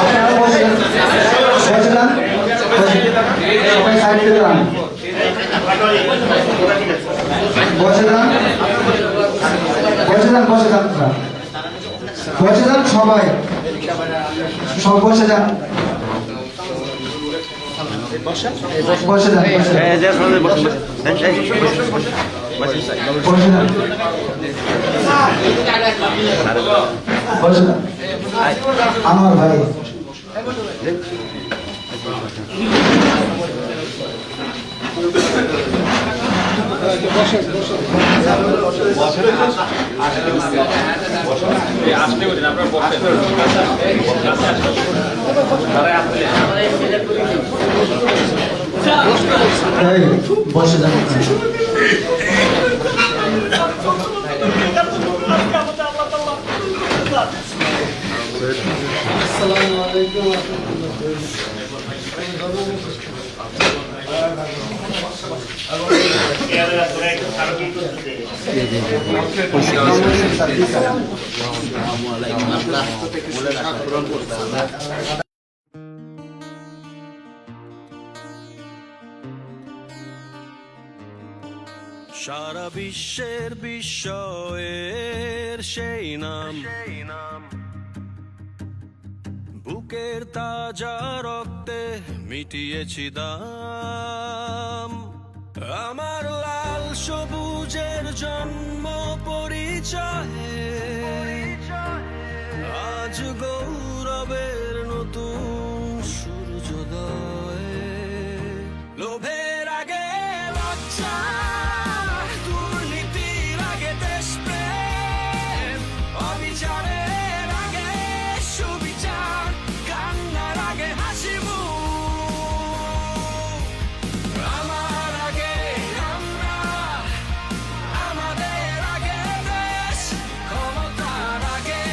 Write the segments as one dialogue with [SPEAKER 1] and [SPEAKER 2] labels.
[SPEAKER 1] আপনারা বসে যান, সবাই সাইড থেকে যান, বসে যান, সবাই সব বসে যান, বসে যান, আমার ভাই বসে যান। আসসালামু আলাইকুম।
[SPEAKER 2] সারা বিশ্বের বিস্ময়ের সেই নাম, বুকের তাজা রক্তে মিটিয়েছি দাম। আমার লাল সবুজের জন্ম পরিচয়ে আজ গৌরবের নতুন সূর্যোদয়। লোভের আগে লজ্জা, দুর্নীতির আগে দেশপ্রেম, অবিচারের আগে সুবিচার, কান্নার আগে হাসি মুখ। আমার আগে আমরা, আমাদের আগে দেশ, ক্ষমতার আগে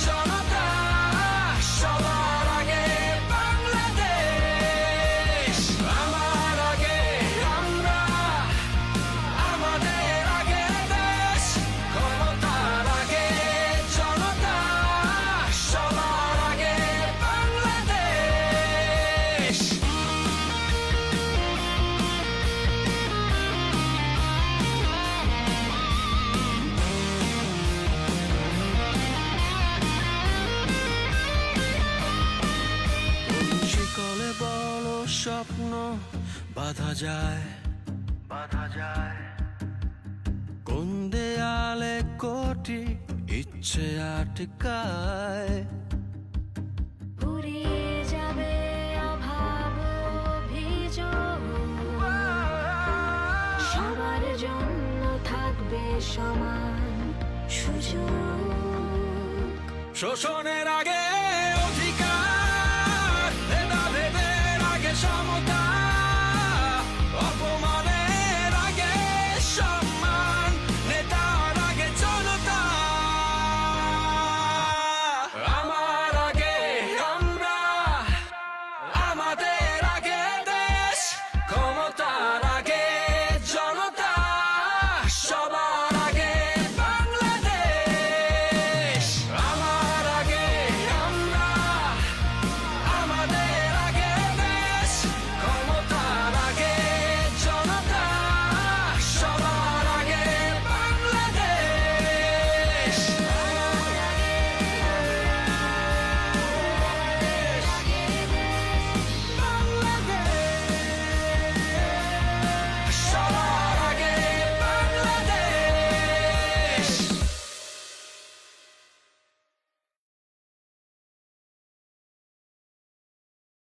[SPEAKER 2] জনতা, সবার আগে বাংলাদেশ। আমার আগে আমরা, আমাদের আগে দেশ, ক্ষমতার আগে জনতা, সবার আগে বাংলাদেশ। শিকলে বড় স্বপ্ন বাঁধা যায়, কোন দেয়ালে কোটি ইচ্ছে আটকায়।
[SPEAKER 3] পুড়িয়ে যাবে অভাব অভিযোগ, সবার জন্য থাকবে সমান সুযোগ।
[SPEAKER 2] শোষণের আগে